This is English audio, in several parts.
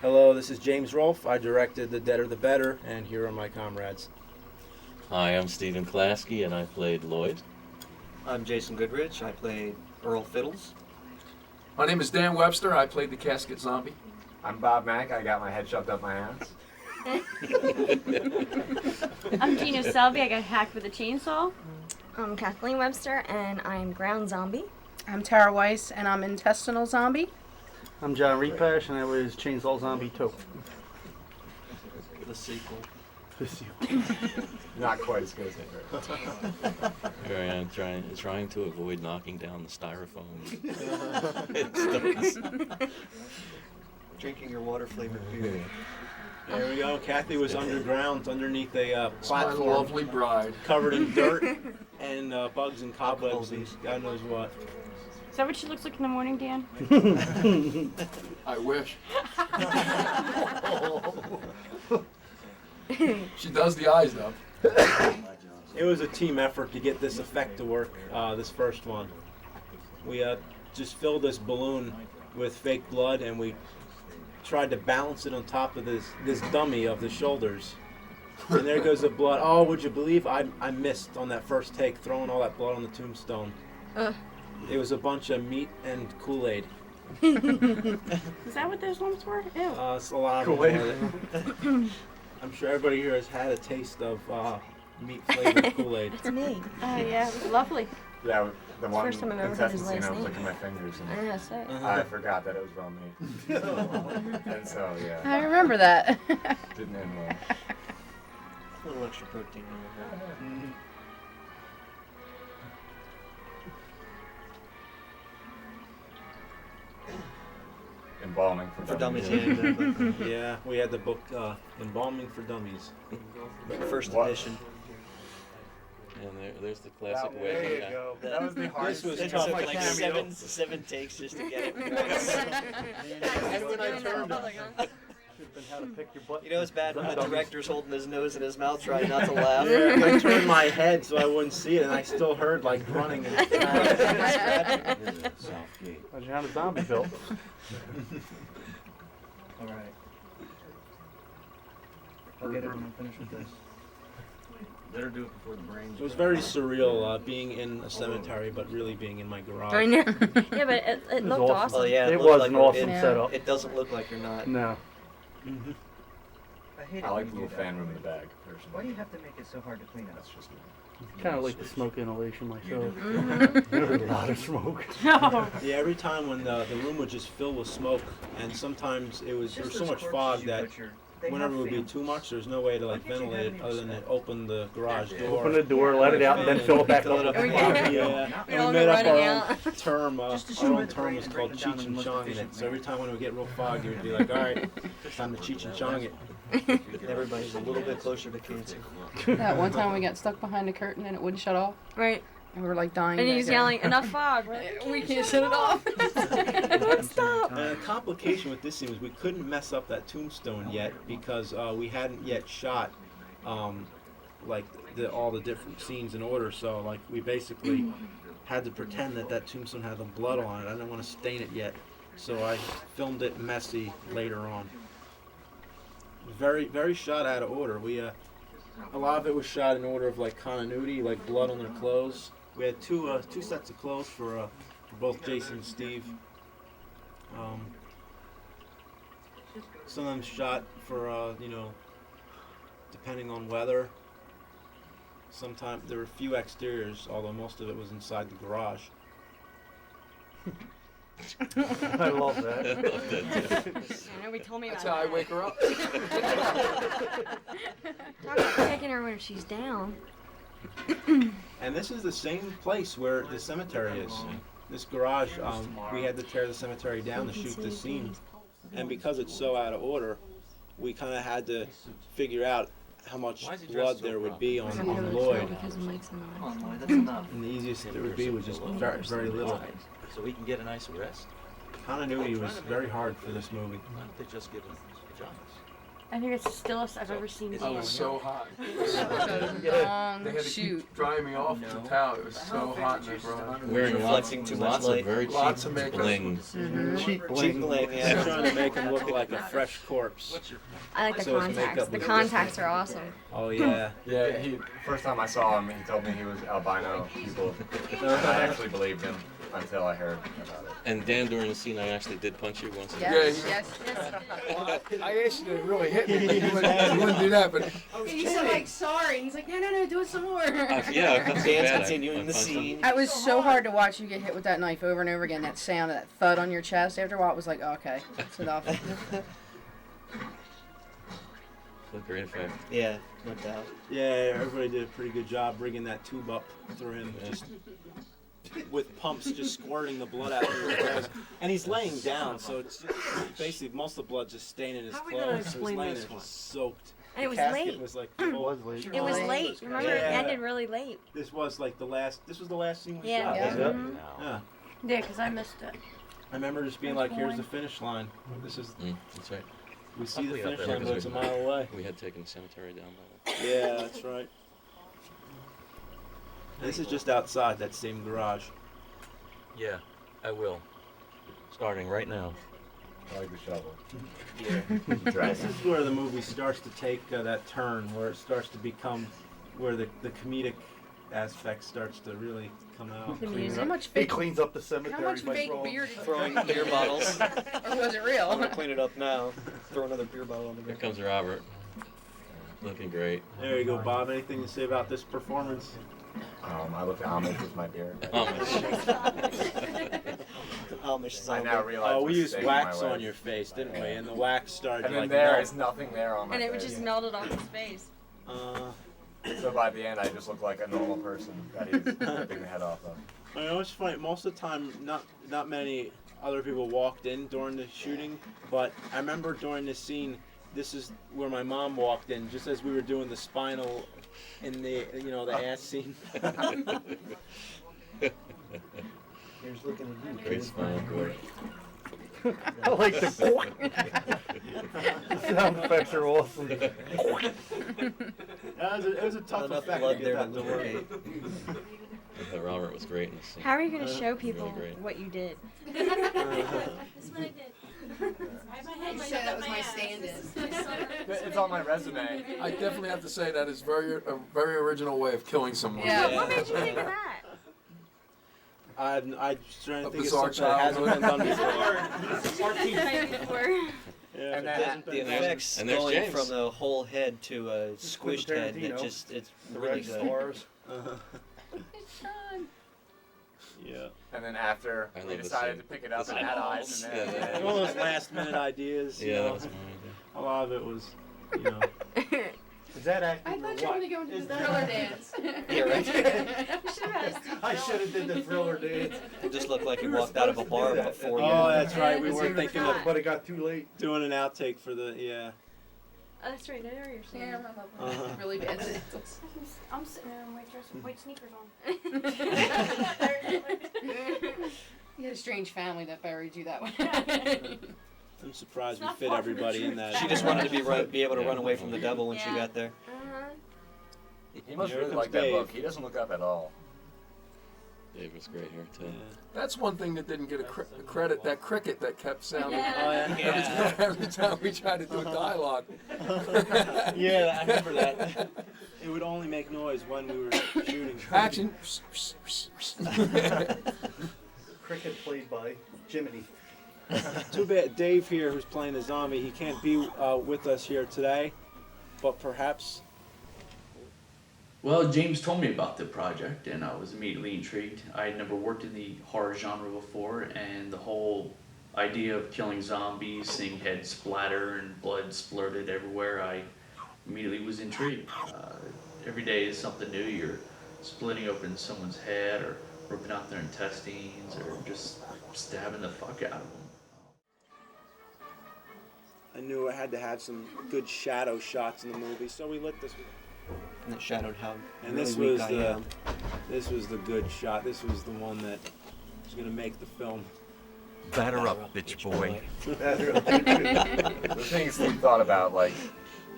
Hello, this is James Rolfe. I directed The Deader the Better, and here are my comrades. Hi, I'm Stephen Klasky, and I played Lloyd. I'm Jason Goodrich. I played Earl Fiddles. My name is Dan Webster. I played the casket zombie. I'm Bob Mack. I got my head shoved up my ass. I'm Gina Selby. I got hacked with a chainsaw. I'm Kathleen Webster, and I'm ground zombie. I'm Tara Weiss, and I'm intestinal zombie. I'm John Repash, and I was Chainsaw Zombie 2. The sequel. Not quite as good as the first. Here I am trying to avoid knocking down the styrofoam. Drinking your water-flavored beer. There we go. Kathy was underground, underneath a It's my platform, lovely bride. covered in dirt and bugs and cobwebs and God knows what. Is that what she looks like in the morning, Dan? I wish. She does the eyes, though. It was a team effort to get this effect to work, this first one. We just filled this balloon with fake blood, and we tried to balance it on top of this dummy of the shoulders. And there goes the blood. Oh, would you believe I missed on that first take, throwing all that blood on the tombstone. It was a bunch of meat and Kool-Aid. Is that what those lumps were? Ew. It's a lot of Kool-Aid. I'm sure everybody here has had a taste of meat-flavored Kool-Aid. It's me. Oh, yeah, it was lovely. Yeah, the one first time I've ever heard his intestine scene, last I was name. licking my fingers, I and gotta say. I forgot that it was raw meat. And so, I yeah, remember that. didn't end well. A little extra protein in there. Embalming For dummies, dummies. yeah. Yeah, we had the book Embalming for Dummies. First What? edition. And there's the classic There way. you go. That was the hardest. was It tough. took Like like seven takes just to get it. And when I turned should have been how to pick your butt. You know it's bad when the director's holding his nose in his mouth trying not to laugh. Yeah, I turned my head so I wouldn't see it, and I still heard like running. And How'd you have a zombie built? All right. I'll get it when I'm finished with this. Better do it before the brain. It was very surreal being in a cemetery, but really being in my garage. I know. Yeah, but it looked awesome. awesome. Oh yeah, It looked was like an awesome it, setup. It doesn't look like you're not. No. I like the little fan room in the bag, personally. Why do you have to make it so hard to clean up? That's just me. Kind of like the smoke inhalation myself. Mhm. There's a lot of smoke. No. Yeah, every time when the room would just fill with smoke, and sometimes there was so much fog that whenever it would be too much, there's no way to like ventilate it other than to open the garage door. Open the door, let it out, and then fill it back Fill it up. up. Yeah, We and all we go made up running our out. own term. Just to Our show own where the term brain was and called break it down Cheech in and the most Chong in it. efficient So every time when it would get real foggy, it would be like, all right, it's time to Cheech and Chong it. Everybody's a little bit closer to cancer. That one time we got stuck behind a curtain and it wouldn't shut off. Right. And we were like dying. And back he's there. yelling, enough fog. We're like, We can't shut it off. Stop. And a complication with this scene was we couldn't mess up that tombstone yet because we hadn't yet shot like all the different scenes in order. So like we basically had to pretend that tombstone had the blood on it. I didn't want to stain it yet, so I filmed it messy later on. Very, very shot out of order. We a lot of it was shot in order of like continuity, like blood on their clothes. We had two sets of clothes for both Jason and Steve. Some of them shot for depending on weather. Sometimes there were a few exteriors, although most of it was inside the garage. I love that. I know, we told me That's about how I that. wake her up. Talk about taking her when she's down. And this is the same place where the cemetery is. This garage, we had to tear the cemetery down to shoot this scene. And because it's so out of order, we kind of had to figure out how much blood there would be on Lloyd. Because the mic's in the Come on, Lloyd, that's enough. And the easiest it would be was just very, very little. So we can get a nice rest. Continuity was very hard for this movie. Why don't they just give him pajamas? I think it's the stillest I've ever seen I was so hot. Long They had to shoot. keep drying me off the towel. It was so hot in the garage. Wearing Reflecting too much lots of light. very Lots cheap of makeup. bling. Cheap bling, They're yeah. trying to make him look like a fresh corpse. I like the So his makeup contacts. The looks contacts are awesome. Oh yeah. Yeah, first time I saw him, he told me he was albino people. And I actually believed him until I heard about it. And Dan, during the scene, I actually did punch you once. Yes, Yeah, yes. I asked you to really hit me. He wouldn't do that, but He said like sorry, and he's like, no, do it some more. Yeah, I felt so Dan's bad. continuing I the punched him. scene. It was so hard to watch you get hit with that knife over and over again. That sound of that thud on your chest. After a while, it was like, oh, okay, that's enough. Great effect. Yeah, no doubt. Yeah, everybody did a pretty good job bringing that tube up through him, just with pumps just squirting the blood out of his clothes. And he's laying down, so it's just, basically most of the blood just staining his How are we gonna clothes. So he's explain laying this there one? just soaked. And it was casket late. was like It full. was late. It was Really? late. Remember, it Yeah. ended really late. This was like the last. This was the last scene we Yeah. shot. Yeah. wasn't it? Mhm. Yeah. Yeah, because I missed it. I remember just being like, "Here's the finish line. This is That's right. we see the Luckily up finish there line, but it's a mile away." We had taken the cemetery down by Yeah, that's right. This is just outside that same garage. Yeah, I will. Starting right now. I like the shovel. This is where the movie starts to take that turn, where it starts to become, where the comedic aspect starts to really come out. The How music. much He fake? cleans up the cemetery How much by fake throwing- beer did you Throwing drink? beer bottles. Or was it I'm real? gonna clean it up now. Throw another beer bottle on the Here ground. comes Robert. Looking great. There you go, Bob. Anything to say about this performance? I look at Amish with my beer. Amish I zombie. now realize Oh, we what's used staying wax in my on way. your face, didn't we? And the wax started And then like there melt. is nothing there on my And it face. just melted off his face. So by the end, I just look like a normal person that he's ripping the head off of. I always find most of the time, not many other people walked in during the shooting, but I remember during this scene, this is where my mom walked in, just as we were doing the spinal, in the the ass scene. Here's looking at you. Great spinal cord. I like the sound effects are awesome. It was a tough Enough effect blood to there get to that to work. lubricate. I thought Robert was great in the scene. How are you going to show people really great. what you did? You said that was my stand-in. It's on my resume. I definitely have to say that is a very original way of killing someone. Yeah. What made you think of that? I'm trying to A think of bizarre something that hasn't been done before. Before. Yeah, And it then hasn't The been done. effects And there's going James. from the whole head to a squished head, Tarantino. it's The really red good. stars. Yeah. And then after I we love this decided scene. to pick it up This and add is- eyes and Yeah, then All those last minute ideas. you Yeah, know, that was my idea. a lot of it was, Is that acting I or thought you were what? going to go into the thriller dance. Yeah, right. I should have did the thriller dance. It just looked like he walked out of a bar about 4 years. Oh, that's right. We That's were what thinking we of thought. But it got too late. doing an outtake for the Oh, that's right. I know what you're saying. Yeah, I love that. Really bad sandals. I'm sitting there in white dress with white sneakers on. You had a strange family that buried you that way. I'm surprised It's we not fit far from the everybody in truth. that. She just wanted to be able to Yeah. run away from the devil when she Yeah. got there. he must Here really comes like that Dave. book. He doesn't look up at all. Dave was great here too. Yeah. That's one thing that didn't get a credit. That cricket that kept sounding Yeah. Oh, yeah. every time we tried to do a dialogue. Yeah, I remember that. It would only make noise when we were shooting. Action. Cricket played by Jiminy. Too bad Dave here, who's playing the zombie, he can't be with us here today, but perhaps. Well, James told me about the project and I was immediately intrigued. I had never worked in the horror genre before, and the whole idea of killing zombies, seeing heads splatter and blood splurted everywhere, I immediately was intrigued. Every day is something new. You're splitting open someone's head or ripping out their intestines or just stabbing the fuck out of them. I knew I had to have some good shadow shots in the movie, so we lit this. And it shadowed how And really this weak was I the am. this was the good shot. This was the one that was gonna make the film. Batter up, bitch boy. The thing Steve thought about, like,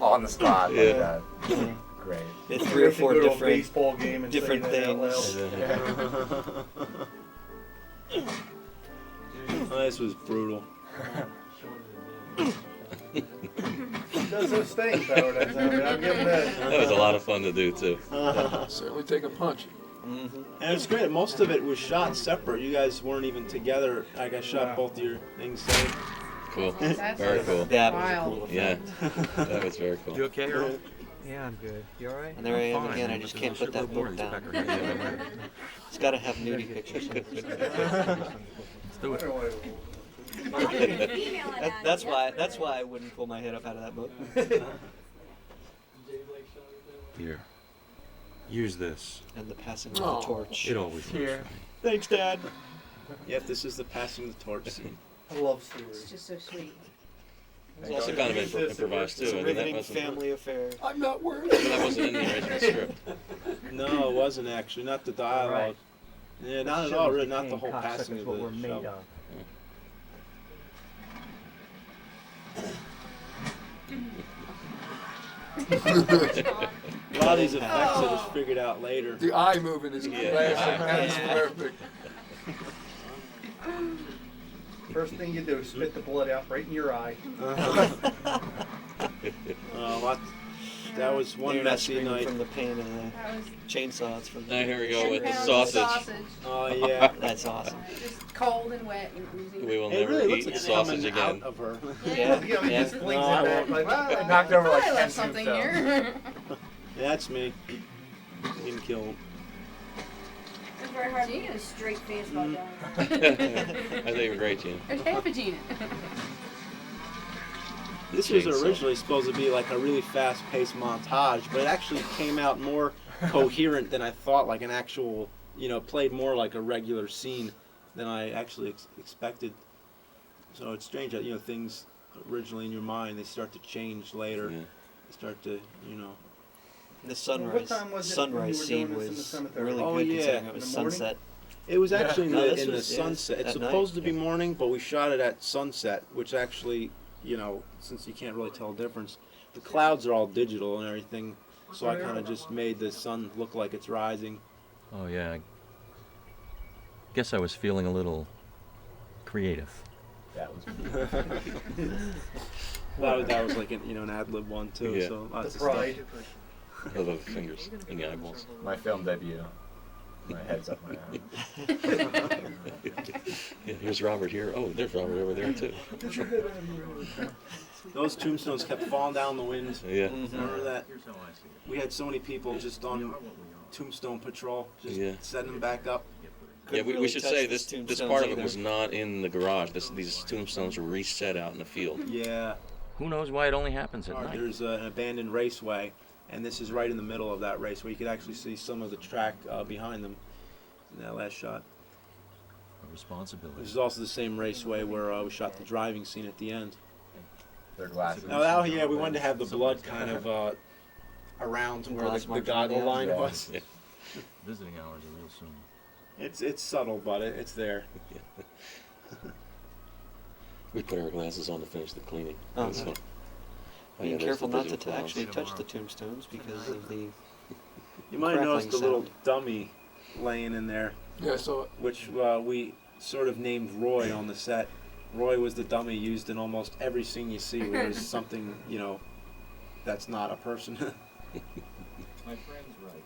On the spot. Like Yeah. that. Great. It's 3 or 4 different baseball game and different saying that out things. loud. Oh, this was brutal. It does those things, Howard. I mean, I'm giving that. That was a lot of fun to do too. Certainly take a punch. And it's great. Most of it was shot separate. You guys weren't even together. Like I shot both your things same. Cool. That's Very cool. That was a Wild. cool Yeah, effect. that was very cool. You okay, Earl? Yeah, I'm good. You all right? And there I am again. I just can't put that book down. It's got to have nudie pictures. That's why I wouldn't pull my head up out of that book. Here. Use this. And the passing of the torch. It always looks Here. fine. Thanks, Dad. Yep, this is the passing of the torch scene. I love stories. It's just so sweet. It's Also kind of improvised It's too. a I mean, that riveting wasn't, family affair. I'm not worried. that wasn't in the original script. No, it wasn't actually. Not the dialogue. Right. Yeah, not at all. Really, not the whole passing of what we're the made show. of. A lot of these effects I just figured out later. The eye movement is Yeah. classic. That's perfect. First thing you do is spit the blood out right in your eye. That was one You're not messy screaming night. from the pain of the That was chainsaw. It's from Now here we go 10 with the pounds of sausage. Oh yeah. That's awesome. Just cold and wet and oozy. We will It never really looks eat like it's sausage coming again. out of her. Yeah. You know, he just flings No, I it back won't. like, well, I knocked over like I 10 left something here. Yeah, that's me. Getting killed. It's very hard to get a straight face about that. I think you were great, Gene. There's half a Gina. This was Chainsaw. originally supposed to be like a really fast-paced montage, but it actually came out more coherent than I thought. Like an actual, played more like a regular scene than I actually expected. So it's strange that things originally in your mind they start to change later. Yeah. They start to, The What sunrise time was it sunrise when you were scene doing this in the was cemetery? really Oh, good yeah. considering it In was the morning? sunset. It was actually No, in this the was- yeah, sunset. It's at night. supposed to be morning, but we shot it at sunset, which actually, since you can't really tell the difference, the clouds are all digital and everything. So I kind of just made the sun look like it's rising. Oh yeah. I guess I was feeling a little creative. That was That was like an ad lib one too. Yeah. So lots The of stuff. pride. I love the fingers in the eyeballs. my film debut. My head's up my arm. Yeah, here's Robert here. Oh, there's Robert over there too. Those tombstones kept falling down the wind. Yeah. Remember that? We had so many people just on tombstone patrol, just Yeah. setting them back up. Yeah, Couldn't we really should touch say these this tombstones part of it either. was not in the garage. These tombstones were reset out in the field. Yeah. Who knows why it only happens at night? There's an abandoned raceway, and this is right in the middle of that raceway. You could actually see some of the track behind them in that last shot. A responsibility. This is also the same raceway where we shot the driving scene at the end. Their glasses. Oh, yeah, we wanted to have the blood kind of around where Glass the marks goggle on the line outside. was. Yeah. Visiting hours are real soon. It's subtle, but it's there. We put our glasses on to finish the cleaning. Uh-huh. It was fun. Oh, Being yeah, there's careful the not to digital clouds. actually touch the tombstones because of the You might have noticed the crackling little sound. dummy laying in there, Yeah, I saw it. which we sort of named Roy on the set. Roy was the dummy used in almost every scene you see where there's something, that's not a person. My friend's right.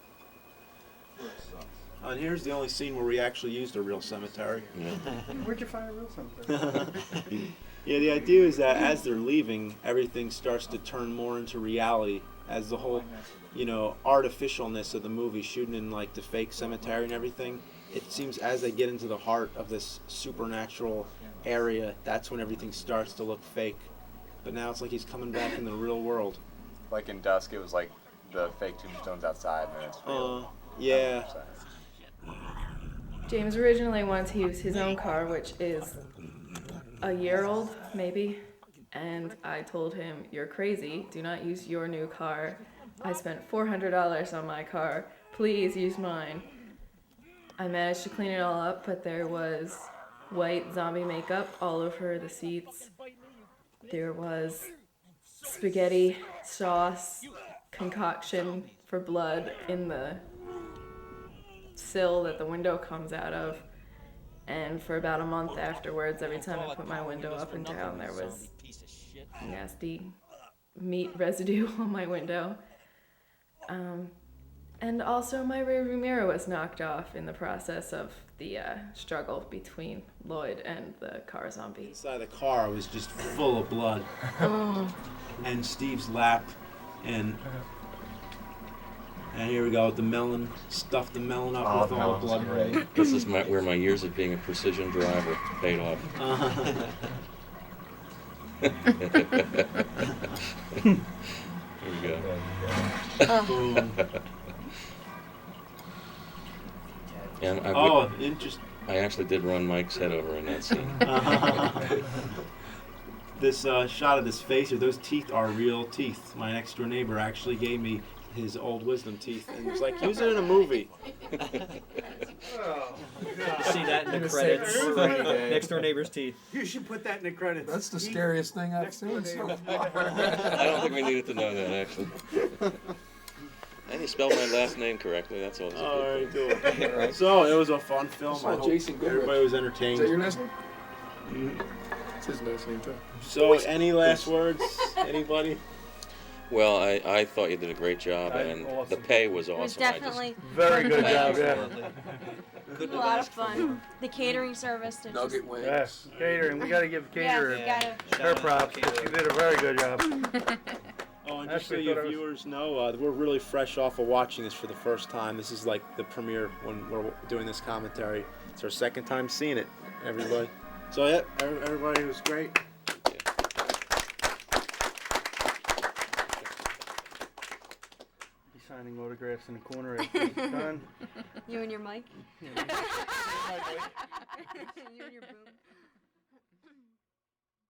Work sucks. And here's the only scene where we actually used a real cemetery. Yeah. Where'd you find a real cemetery? Yeah, the idea is that as they're leaving, everything starts to turn more into reality as the whole, artificialness of the movie, shooting in like the fake cemetery and everything. It seems as they get into the heart of this supernatural area, that's when everything starts to look fake. But now it's like he's coming back in the real world. Like in Dusk, it was like the fake tombstones outside, and then it's real. Yeah. outside. James originally wanted to use his own car, which is a year old, maybe. And I told him, "You're crazy. Do not use your new car. I spent $400 on my car. Please use mine." I managed to clean it all up, but there was white zombie makeup all over the seats. There was spaghetti sauce concoction for blood in the sill that the window comes out of. And for about a month afterwards, every time I put my window up and down, there was nasty meat residue on my window. And also my rearview mirror was knocked off in the process of the struggle between Lloyd and the car zombie. Inside the car was just full of blood. And Steve's lap, and here we go, the melon, stuffed the melon up with all the blood. Great. This is where my years of being a precision driver paid off. Here we go. Boom. And interesting. I actually did run Mike's head over in that scene. This shot of this face, those teeth are real teeth. My next door neighbor actually gave me his old wisdom teeth and was like, use it in a movie. You see that in the credits. Next door neighbor's teeth. You should put that in the credits. That's the scariest thing I've seen so far. I don't think we needed to know that, actually. And you spelled my last name correctly, that's all. All right, cool. So, it was a fun film. I hope Jason Goodrich. everybody was entertained. Is that your last name? Mhm. It's his last name, too. So, any last words? Anybody? Well, I thought you did a great job, and awesome. the pay was awesome. It was definitely Very good job, yeah. a lot of fun. The catering service. They're just- Nugget wings. Yes, catering. We got to give Yeah, caterer you gotta. her props. She did a very good job. Oh, and just so Actually, you thought it was- viewers know, we're really fresh off of watching this for the first time. This is like the premiere when we're doing this commentary. It's our second time seeing it, everybody. So, yeah, everybody was great. He's signing autographs in the corner after it's done. You and your mic. Yeah, You and your boom.